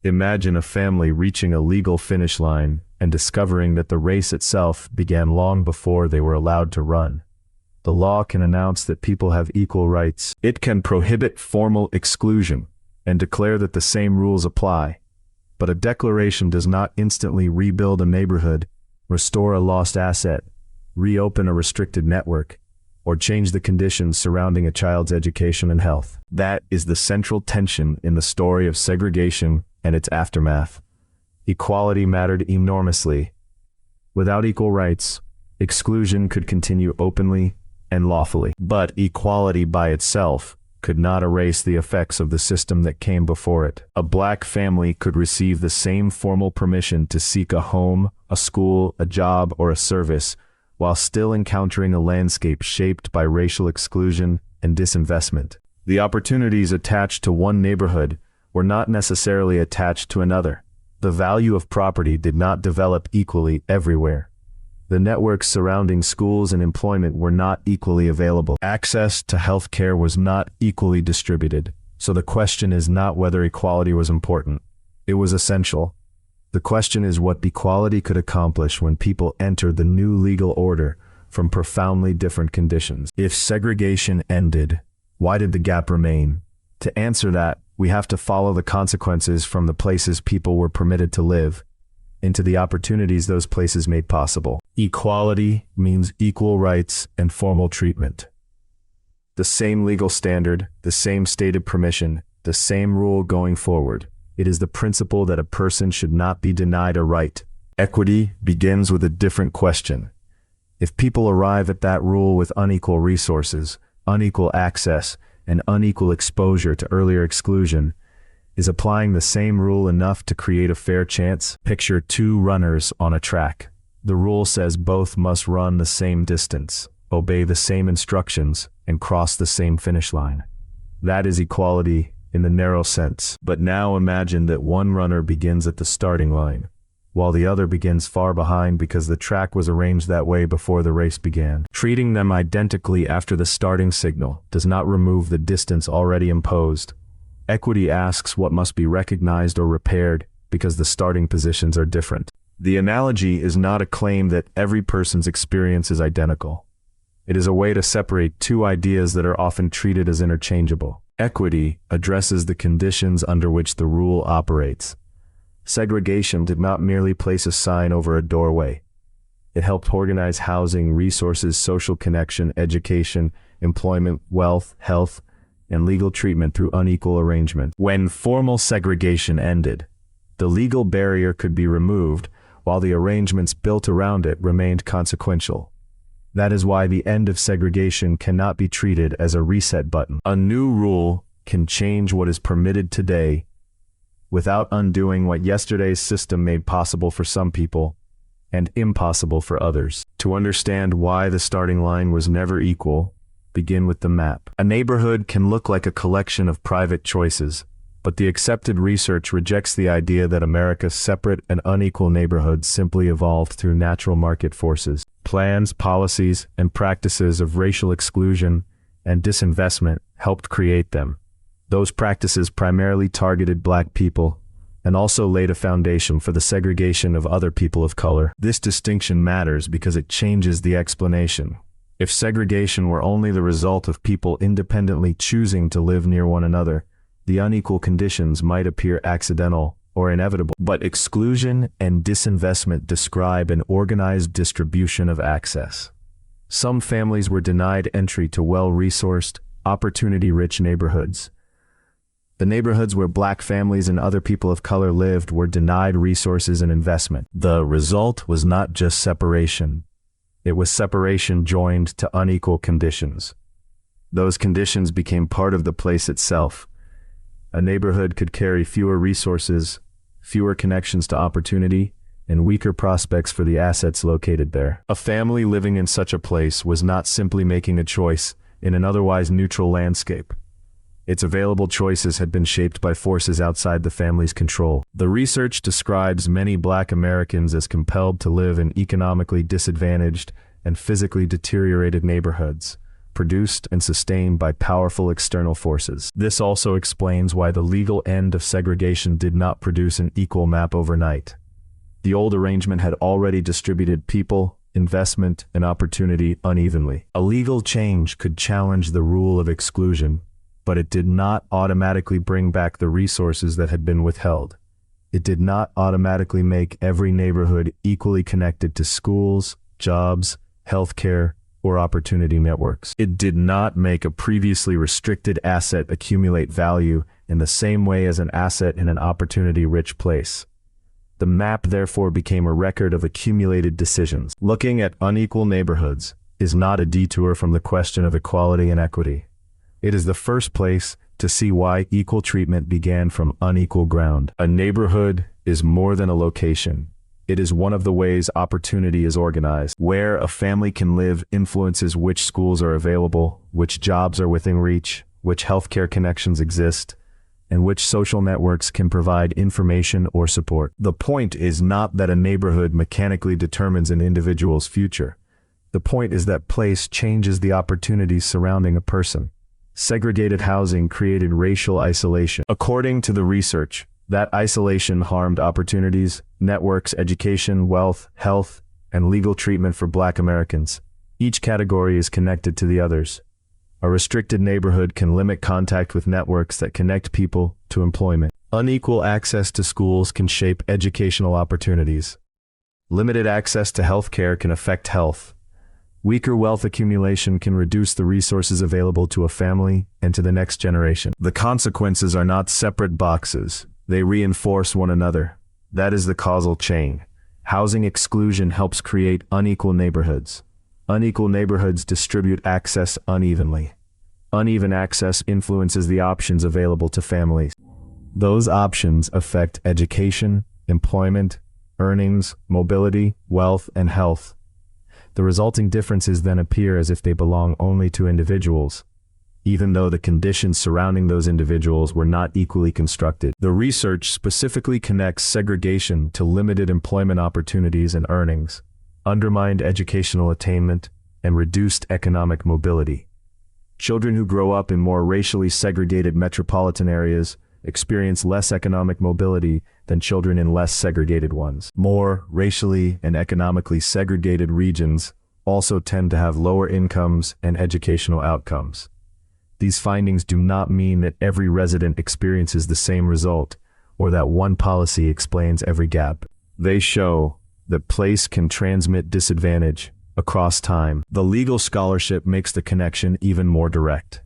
Imagine a family reaching a legal finish line and discovering that the race itself began long before they were allowed to run. The law can announce that people have equal rights. It can prohibit formal exclusion and declare that the same rules apply. But a declaration does not instantly rebuild a neighborhood, restore a lost asset, reopen a restricted network, or change the conditions surrounding a child's education and health. That is the central tension in the story of segregation and its aftermath. Equality mattered enormously. Without equal rights, exclusion could continue openly and lawfully. But equality by itself could not erase the effects of the system that came before it. A black family could receive the same formal permission to seek a home, a school, a job, or a service, while still encountering a landscape shaped by racial exclusion and disinvestment. The opportunities attached to one neighborhood were not necessarily attached to another. The value of property did not develop equally everywhere. The networks surrounding schools and employment were not equally available. Access to health care was not equally distributed. So the question is not whether equality was important. It was essential. The question is what equality could accomplish when people entered the new legal order from profoundly different conditions. If segregation ended, why did the gap remain? To answer that, we have to follow the consequences from the places people were permitted to live into the opportunities those places made possible. Equality means equal rights and formal treatment. The same legal standard, the same stated permission, the same rule going forward. It is the principle that a person should not be denied a right. Equity begins with a different question. If people arrive at that rule with unequal resources, unequal access, and unequal exposure to earlier exclusion, is applying the same rule enough to create a fair chance? Picture two runners on a track. The rule says both must run the same distance, obey the same instructions, and cross the same finish line. That is equality in the narrow sense. But now imagine that one runner begins at the starting line, while the other begins far behind because the track was arranged that way before the race began. Treating them identically after the starting signal does not remove the distance already imposed. Equity asks what must be recognized or repaired because the starting positions are different. The analogy is not a claim that every person's experience is identical. It is a way to separate two ideas that are often treated as interchangeable. Equity addresses the conditions under which the rule operates. Segregation did not merely place a sign over a doorway. It helped organize housing, resources, social connection, education, employment, wealth, health, and legal treatment through unequal arrangement. When formal segregation ended, the legal barrier could be removed while the arrangements built around it remained consequential. That is why the end of segregation cannot be treated as a reset button. A new rule can change what is permitted today without undoing what yesterday's system made possible for some people and impossible for others. To understand why the starting line was never equal, begin with the map. A neighborhood can look like a collection of private choices, but the accepted research rejects the idea that America's separate and unequal neighborhoods simply evolved through natural market forces. Plans, policies, and practices of racial exclusion and disinvestment helped create them. Those practices primarily targeted black people and also laid a foundation for the segregation of other people of color. This distinction matters because it changes the explanation. If segregation were only the result of people independently choosing to live near one another, the unequal conditions might appear accidental or inevitable. But exclusion and disinvestment describe an organized distribution of access. Some families were denied entry to well-resourced, opportunity-rich neighborhoods. The neighborhoods where black families and other people of color lived were denied resources and investment. The result was not just separation. It was separation joined to unequal conditions. Those conditions became part of the place itself. A neighborhood could carry fewer resources, fewer connections to opportunity, and weaker prospects for the assets located there. A family living in such a place was not simply making a choice in an otherwise neutral landscape. Its available choices had been shaped by forces outside the family's control. The research describes many black Americans as compelled to live in economically disadvantaged and physically deteriorated neighborhoods, produced and sustained by powerful external forces. This also explains why the legal end of segregation did not produce an equal map overnight. The old arrangement had already distributed people, investment, and opportunity unevenly. A legal change could challenge the rule of exclusion, but it did not automatically bring back the resources that had been withheld. It did not automatically make every neighborhood equally connected to schools, jobs, healthcare, or opportunity networks. It did not make a previously restricted asset accumulate value in the same way as an asset in an opportunity-rich place. The map therefore became a record of accumulated decisions. Looking at unequal neighborhoods is not a detour from the question of equality and equity. It is the first place to see why equal treatment began from unequal ground. A neighborhood is more than a location. It is one of the ways opportunity is organized. Where a family can live influences which schools are available, which jobs are within reach, which healthcare connections exist, and which social networks can provide information or support. The point is not that a neighborhood mechanically determines an individual's future. The point is that place changes the opportunities surrounding a person. Segregated housing created racial isolation. According to the research, that isolation harmed opportunities, networks, education, wealth, health, and legal treatment for Black Americans. Each category is connected to the others. A restricted neighborhood can limit contact with networks that connect people to employment. Unequal access to schools can shape educational opportunities. Limited access to healthcare can affect health. Weaker wealth accumulation can reduce the resources available to a family and to the next generation. The consequences are not separate boxes. They reinforce one another. That is the causal chain. Housing exclusion helps create unequal neighborhoods. Unequal neighborhoods distribute access unevenly. Uneven access influences the options available to families. Those options affect education, employment, earnings, mobility, wealth, and health. The resulting differences then appear as if they belong only to individuals, even though the conditions surrounding those individuals were not equally constructed. The research specifically connects segregation to limited employment opportunities and earnings, undermined educational attainment, and reduced economic mobility. Children who grow up in more racially segregated metropolitan areas experience less economic mobility than children in less segregated ones. More racially and economically segregated regions also tend to have lower incomes and educational outcomes. These findings do not mean that every resident experiences the same result or that one policy explains every gap. They show that place can transmit disadvantage across time. The legal scholarship makes the connection even more direct.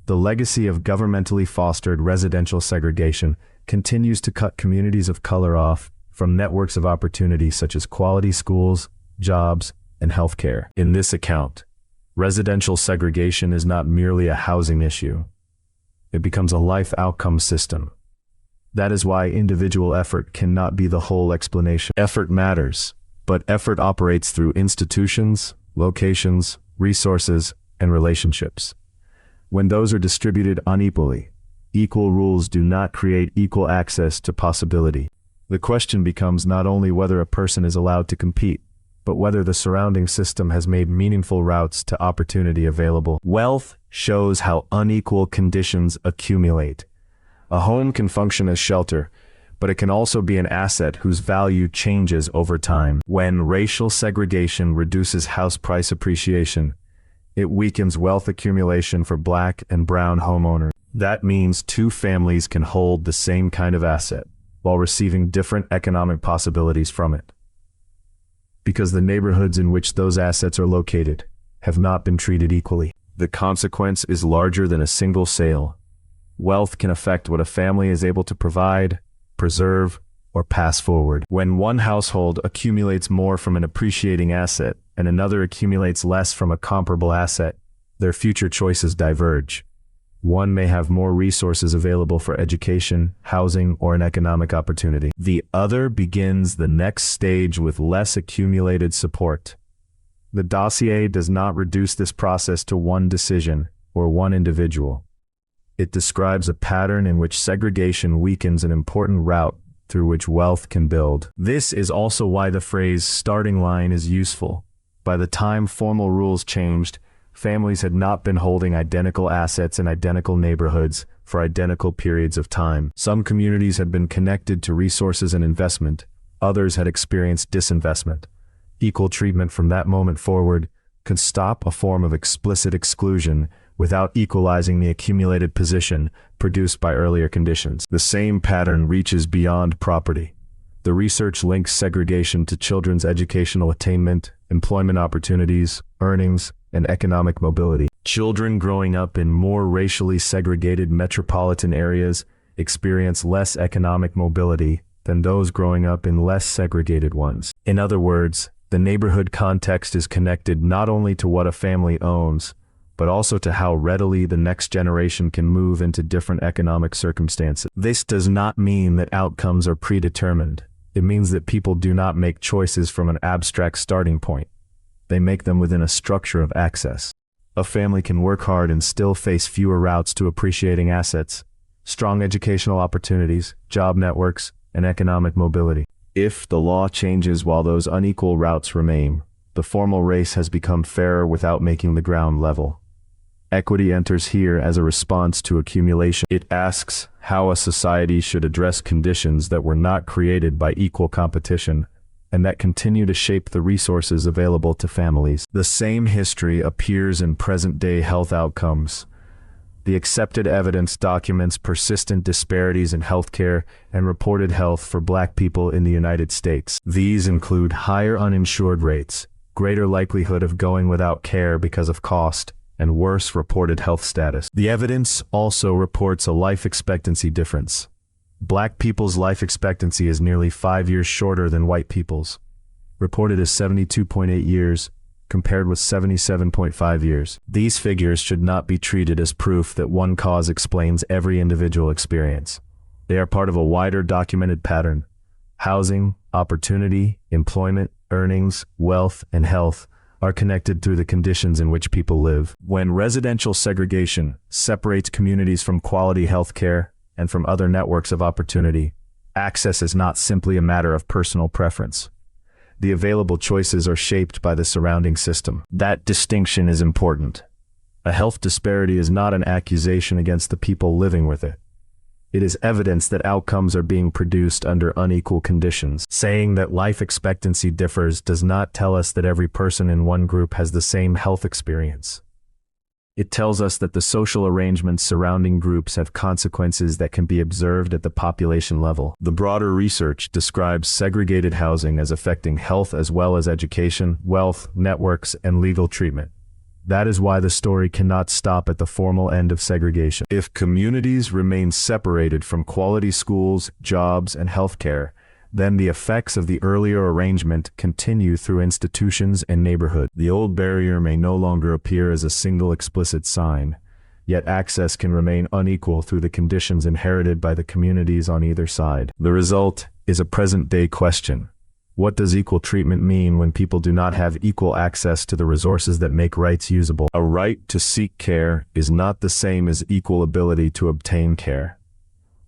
The legacy of governmentally fostered residential segregation continues to cut communities of color off from networks of opportunity such as quality schools, jobs, and healthcare. In this account, residential segregation is not merely a housing issue. It becomes a life outcome system. That is why individual effort cannot be the whole explanation. Effort matters, but effort operates through institutions, locations, resources, and relationships. When those are distributed unequally, equal rules do not create equal access to possibility. The question becomes not only whether a person is allowed to compete, but whether the surrounding system has made meaningful routes to opportunity available. Wealth shows how unequal conditions accumulate. A home can function as shelter, but it can also be an asset whose value changes over time. When racial segregation reduces house price appreciation, it weakens wealth accumulation for Black and brown homeowners. That means two families can hold the same kind of asset while receiving different economic possibilities from it, because the neighborhoods in which those assets are located have not been treated equally. The consequence is larger than a single sale. Wealth can affect what a family is able to provide, preserve, or pass forward. When one household accumulates more from an appreciating asset and another accumulates less from a comparable asset, their future choices diverge. One may have more resources available for education, housing, or an economic opportunity. The other begins the next stage with less accumulated support. The dossier does not reduce this process to one decision or one individual. It describes a pattern in which segregation weakens an important route through which wealth can build. This is also why the phrase starting line is useful. By the time formal rules changed, families had not been holding identical assets in identical neighborhoods for identical periods of time. Some communities had been connected to resources and investment, others had experienced disinvestment. Equal treatment from that moment forward could stop a form of explicit exclusion without equalizing the accumulated position produced by earlier conditions. The same pattern reaches beyond property. The research links segregation to children's educational attainment, employment opportunities, earnings, and economic mobility. Children growing up in more racially segregated metropolitan areas experience less economic mobility than those growing up in less segregated ones. In other words, the neighborhood context is connected not only to what a family owns, but also to how readily the next generation can move into different economic circumstances. This does not mean that outcomes are predetermined. It means that people do not make choices from an abstract starting point. They make them within a structure of access. A family can work hard and still face fewer routes to appreciating assets, strong educational opportunities, job networks, and economic mobility. If the law changes while those unequal routes remain, the formal race has become fairer without making the ground level. Equity enters here as a response to accumulation. It asks how a society should address conditions that were not created by equal competition and that continue to shape the resources available to families. The same history appears in present-day health outcomes. The accepted evidence documents persistent disparities in healthcare and reported health for Black people in the United States. These include higher uninsured rates, greater likelihood of going without care because of cost, and worse reported health status. The evidence also reports a life expectancy difference. Black people's life expectancy is nearly 5 years shorter than white people's, reported as 72.8 years, compared with 77.5 years. These figures should not be treated as proof that one cause explains every individual experience. They are part of a wider documented pattern. Housing, opportunity, employment, earnings, wealth, and health are connected through the conditions in which people live. When residential segregation separates communities from quality health care and from other networks of opportunity, access is not simply a matter of personal preference. The available choices are shaped by the surrounding system. That distinction is important. A health disparity is not an accusation against the people living with it. It is evidence that outcomes are being produced under unequal conditions. Saying that life expectancy differs does not tell us that every person in one group has the same health experience. It tells us that the social arrangements surrounding groups have consequences that can be observed at the population level. The broader research describes segregated housing as affecting health as well as education, wealth, networks, and legal treatment. That is why the story cannot stop at the formal end of segregation. If communities remain separated from quality schools, jobs, and healthcare, then the effects of the earlier arrangement continue through institutions and neighborhoods. The old barrier may no longer appear as a single explicit sign, yet access can remain unequal through the conditions inherited by the communities on either side. The result is a present-day question. What does equal treatment mean when people do not have equal access to the resources that make rights usable? A right to seek care is not the same as equal ability to obtain care.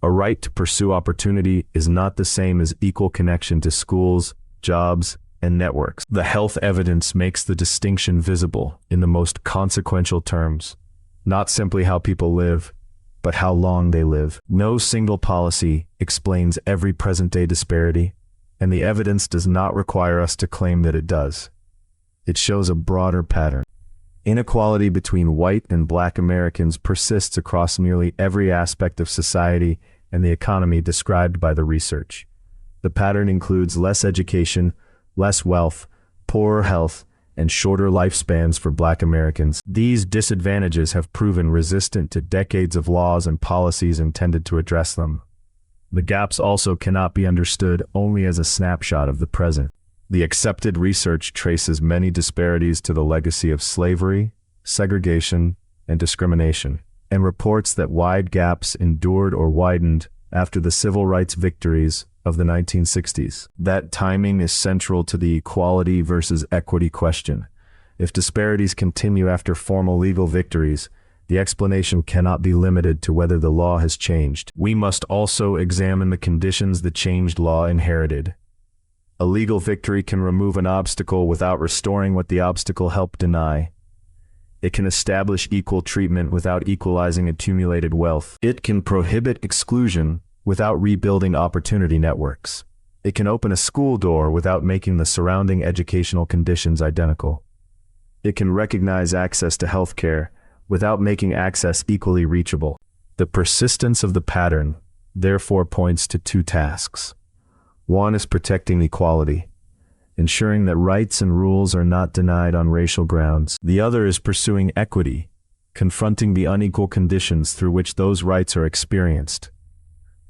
A right to pursue opportunity is not the same as equal connection to schools, jobs, and networks. The health evidence makes the distinction visible in the most consequential terms, not simply how people live, but how long they live. No single policy explains every present-day disparity, and the evidence does not require us to claim that it does. It shows a broader pattern. Inequality between white and Black Americans persists across nearly every aspect of society and the economy described by the research. The pattern includes less education, less wealth, poorer health, and shorter lifespans for Black Americans. These disadvantages have proven resistant to decades of laws and policies intended to address them. The gaps also cannot be understood only as a snapshot of the present. The accepted research traces many disparities to the legacy of slavery, segregation, and discrimination, and reports that wide gaps endured or widened after the civil rights victories of the 1960s. That timing is central to the equality versus equity question. If disparities continue after formal legal victories, the explanation cannot be limited to whether the law has changed. We must also examine the conditions the changed law inherited. A legal victory can remove an obstacle without restoring what the obstacle helped deny. It can establish equal treatment without equalizing accumulated wealth. It can prohibit exclusion without rebuilding opportunity networks. It can open a school door without making the surrounding educational conditions identical. It can recognize access to healthcare without making access equally reachable. The persistence of the pattern therefore points to two tasks. One is protecting equality, ensuring that rights and rules are not denied on racial grounds. The other is pursuing equity, confronting the unequal conditions through which those rights are experienced.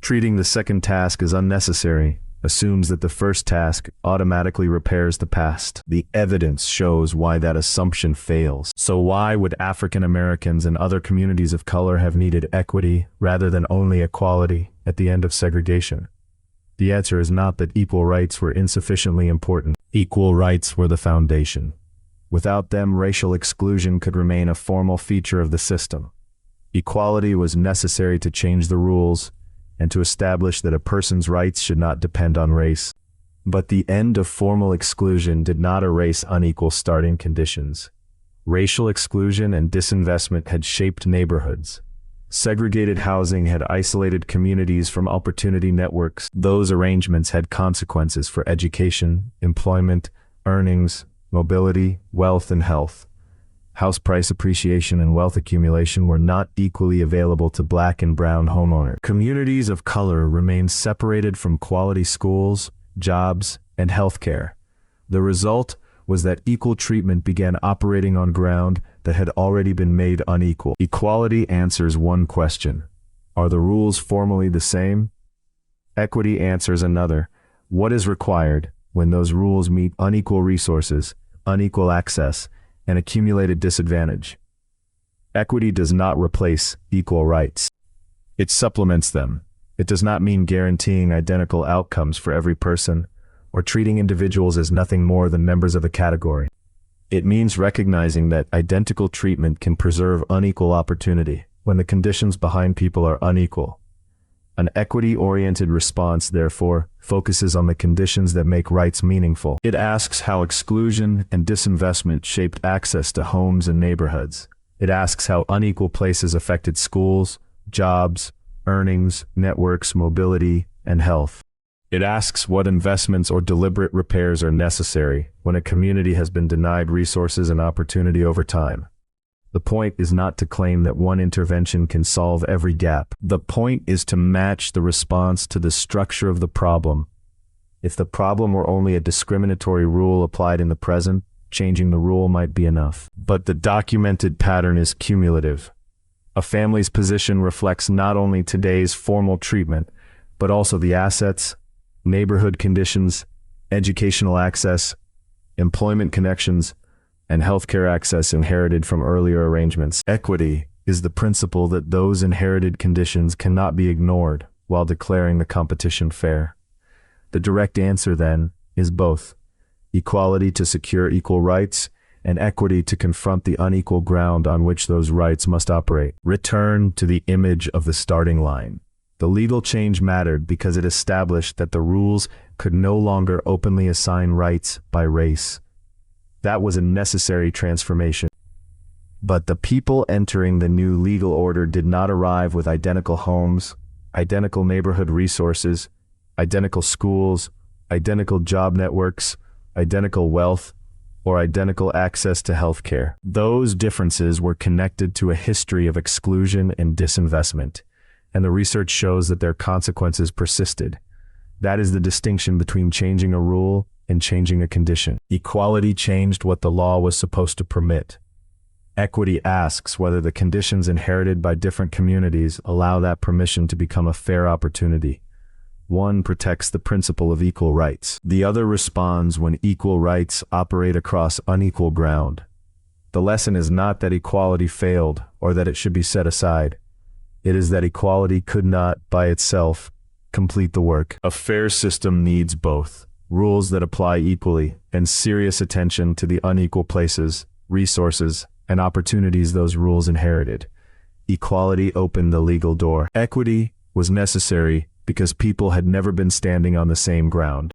Treating the second task as unnecessary assumes that the first task automatically repairs the past. The evidence shows why that assumption fails. So why would African Americans and other communities of color have needed equity rather than only equality at the end of segregation? The answer is not that equal rights were insufficiently important. Equal rights were the foundation. Without them, racial exclusion could remain a formal feature of the system. Equality was necessary to change the rules and to establish that a person's rights should not depend on race. But the end of formal exclusion did not erase unequal starting conditions. Racial exclusion and disinvestment had shaped neighborhoods. Segregated housing had isolated communities from opportunity networks. Those arrangements had consequences for education, employment, earnings, mobility, wealth, and health. House price appreciation and wealth accumulation were not equally available to black and brown homeowners. Communities of color remained separated from quality schools, jobs, and healthcare. The result was that equal treatment began operating on ground that had already been made unequal. Equality answers one question: are the rules formally the same? Equity answers another: what is required when those rules meet unequal resources, unequal access, and accumulated disadvantage? Equity does not replace equal rights. It supplements them. It does not mean guaranteeing identical outcomes for every person or treating individuals as nothing more than members of a category. It means recognizing that identical treatment can preserve unequal opportunity when the conditions behind people are unequal. An equity-oriented response, therefore, focuses on the conditions that make rights meaningful. It asks how exclusion and disinvestment shaped access to homes and neighborhoods. It asks how unequal places affected schools, jobs, earnings, networks, mobility, and health. It asks what investments or deliberate repairs are necessary when a community has been denied resources and opportunity over time. The point is not to claim that one intervention can solve every gap. The point is to match the response to the structure of the problem. If the problem were only a discriminatory rule applied in the present, changing the rule might be enough. But the documented pattern is cumulative. A family's position reflects not only today's formal treatment, but also the assets, neighborhood conditions, educational access, employment connections, and healthcare access inherited from earlier arrangements. Equity is the principle that those inherited conditions cannot be ignored while declaring the competition fair. The direct answer, then, is both: equality to secure equal rights, and equity to confront the unequal ground on which those rights must operate. Return to the image of the starting line. The legal change mattered because it established that the rules could no longer openly assign rights by race. That was a necessary transformation. But the people entering the new legal order did not arrive with identical homes, identical neighborhood resources, identical schools, identical job networks, identical wealth, or identical access to healthcare. Those differences were connected to a history of exclusion and disinvestment, and the research shows that their consequences persisted. That is the distinction between changing a rule and changing a condition. Equality changed what the law was supposed to permit. Equity asks whether the conditions inherited by different communities allow that permission to become a fair opportunity. One protects the principle of equal rights. The other responds when equal rights operate across unequal ground. The lesson is not that equality failed or that it should be set aside. It is that equality could not, by itself, complete the work. A fair system needs both: rules that apply equally and serious attention to the unequal places, resources, and opportunities those rules inherited. Equality opened the legal door. Equity was necessary because people had never been standing on the same ground.